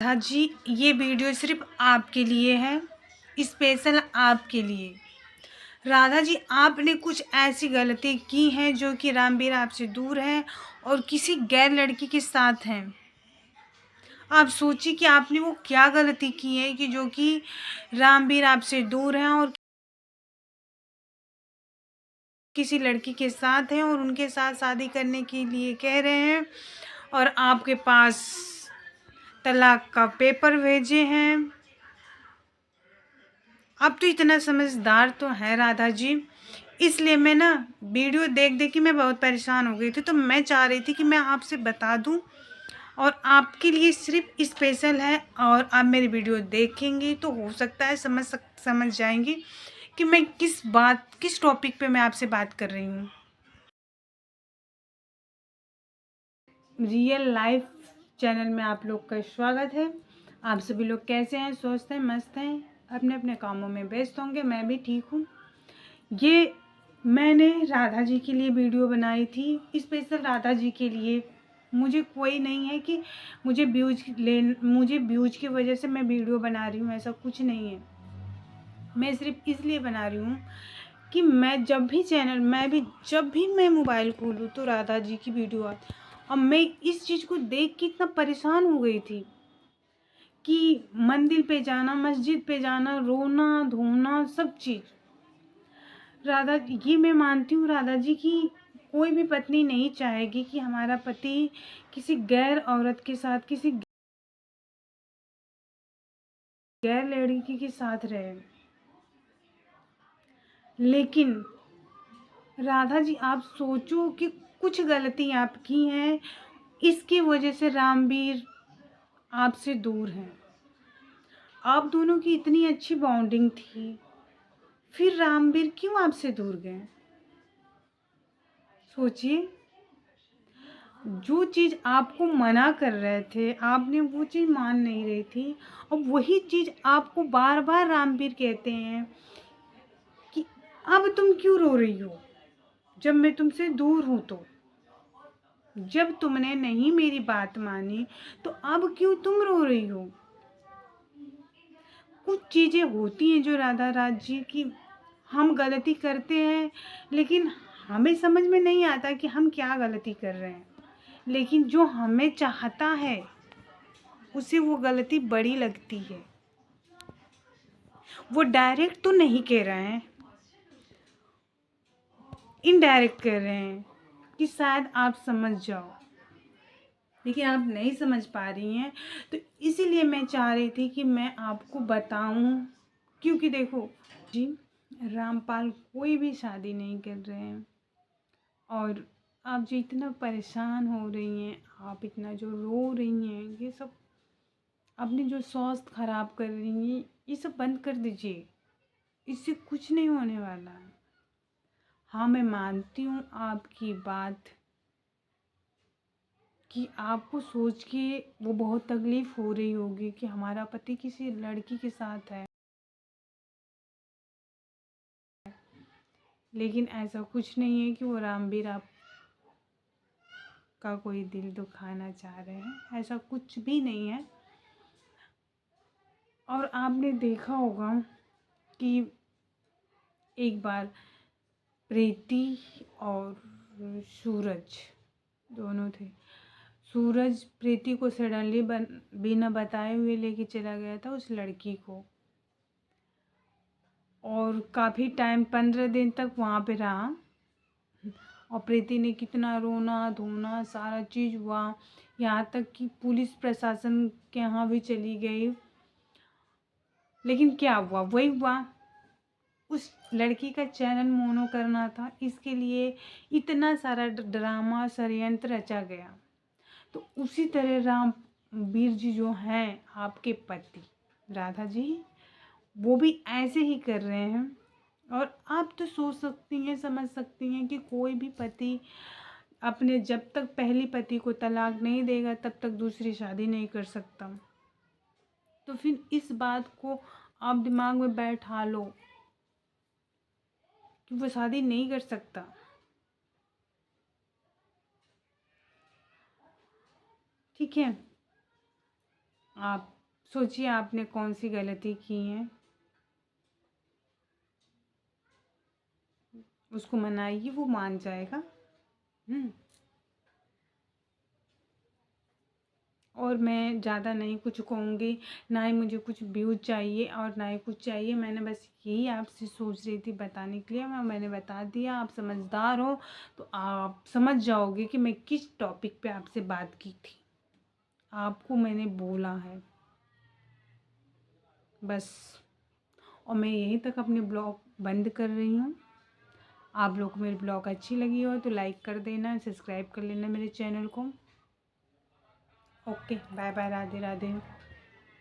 राधा जी, ये वीडियो सिर्फ आपके लिए है, स्पेशल आपके लिए। राधा जी, आपने कुछ ऐसी गलती की है जो कि रामवीर आपसे दूर है और किसी गैर लड़की के साथ हैं। आप सोचिए कि आपने वो क्या गलती की है कि जो कि रामवीर आपसे दूर है और किसी लड़की के साथ हैं और उनके साथ शादी करने के लिए कह रहे हैं और आपके पास तलाक का पेपर भेजे हैं। आप तो इतना समझदार तो है राधा जी, इसलिए मैं ना वीडियो देख देख के मैं बहुत परेशान हो गई थी। तो मैं चाह रही थी कि मैं आपसे बता दूं और आपके लिए सिर्फ स्पेशल है। और आप मेरी वीडियो देखेंगे तो हो सकता है समझ जाएंगे कि मैं किस टॉपिक पे मैं आपसे बात कर रही हूँ। रियल लाइफ चैनल में आप लोग का स्वागत है। आप सभी लोग कैसे हैं? स्वस्थ हैं, मस्त हैं, अपने अपने कामों में व्यस्त होंगे। मैं भी ठीक हूँ। ये मैंने राधा जी के लिए वीडियो बनाई थी, स्पेशल राधा जी के लिए। मुझे कोई नहीं है कि मुझे व्यूज की वजह से मैं वीडियो बना रही हूँ, ऐसा कुछ नहीं है। मैं सिर्फ इसलिए बना रही हूँ कि जब भी मैं मोबाइल खोलूँ तो राधा जी की वीडियो आती। और मैं इस चीज़ को देख के इतना परेशान हो गई थी कि मंदिर पे जाना, मस्जिद पे जाना, रोना धोना सब चीज़। राधा ये मैं मानती हूँ राधा जी की कोई भी पत्नी नहीं चाहेगी कि हमारा पति किसी गैर औरत के साथ, किसी गैर लड़की के साथ रहे। लेकिन राधा जी, आप सोचो कि कुछ गलती आप की हैं, इसकी वजह से रामवीर आपसे दूर हैं। आप दोनों की इतनी अच्छी बॉन्डिंग थी, फिर रामवीर क्यों आपसे दूर गए? सोचिए, जो चीज़ आपको मना कर रहे थे, आपने वो चीज़ मान नहीं रही थी और वही चीज़ आपको बार बार रामवीर कहते हैं कि अब तुम क्यों रो रही हो जब मैं तुमसे दूर हूँ। तो जब तुमने नहीं मेरी बात मानी तो अब क्यों तुम रो रही हो? कुछ चीज़ें होती हैं जो राधा राज जी की हम गलती करते हैं, लेकिन हमें समझ में नहीं आता कि हम क्या गलती कर रहे हैं। लेकिन जो हमें चाहता है उसे वो गलती बड़ी लगती है। वो डायरेक्ट तो नहीं कह रहे हैं, इनडायरेक्ट कर रहे हैं कि शायद आप समझ जाओ, लेकिन आप नहीं समझ पा रही हैं। तो इसीलिए मैं चाह रही थी कि मैं आपको बताऊं, क्योंकि देखो जी, रामपाल कोई भी शादी नहीं कर रहे हैं और आप जो इतना परेशान हो रही हैं, आप इतना जो रो रही हैं, ये सब अपनी जो स्वास्थ्य खराब कर रही हैं, ये सब बंद कर दीजिए। इससे कुछ नहीं होने वाला है। हाँ, मैं मानती हूँ आपकी बात कि आपको सोच के वो बहुत तकलीफ़ हो रही होगी कि हमारा पति किसी लड़की के साथ है, लेकिन ऐसा कुछ नहीं है कि वो रामवीर आप का कोई दिल दुखाना चाह रहे हैं, ऐसा कुछ भी नहीं है। और आपने देखा होगा कि एक बार प्रीति और सूरज दोनों थे। सूरज प्रीति को सडनली बिना बताए हुए लेके चला गया था उस लड़की को, और काफ़ी टाइम 15 दिन तक वहाँ पे रहा। और प्रीति ने कितना रोना धोना सारा चीज़ हुआ, यहाँ तक कि पुलिस प्रशासन के यहाँ भी चली गई। लेकिन क्या हुआ? वही हुआ, उस लड़की का चैनल मोनो करना था, इसके लिए इतना सारा ड्रामा षड्यंत्र रचा गया। तो उसी तरह रामवीर जी जो हैं आपके पति राधा जी, वो भी ऐसे ही कर रहे हैं। और आप तो सोच सकती हैं, समझ सकती हैं कि कोई भी पति अपने जब तक पहली पति को तलाक नहीं देगा तब तक दूसरी शादी नहीं कर सकता। तो फिर इस बात को आप दिमाग में बैठा लो कि वो शादी नहीं कर सकता। ठीक है, आप सोचिए आपने कौन सी गलती की है, उसको मनाइए, वो मान जाएगा। और मैं ज़्यादा नहीं कुछ कहूँगी, ना ही मुझे कुछ व्यूज चाहिए और ना ही कुछ चाहिए। मैंने बस यही आपसे सोच रही थी बताने के लिए, मैंने बता दिया। आप समझदार हो तो आप समझ जाओगे कि मैं किस टॉपिक पे आपसे बात की थी, आपको मैंने बोला है बस। और मैं यहीं तक अपने ब्लॉग बंद कर रही हूँ। आप लोग को मेरी ब्लॉग अच्छी लगी हो तो लाइक कर देना, सब्सक्राइब कर लेना मेरे चैनल को। Okay, bye bye, Radhe Radhe.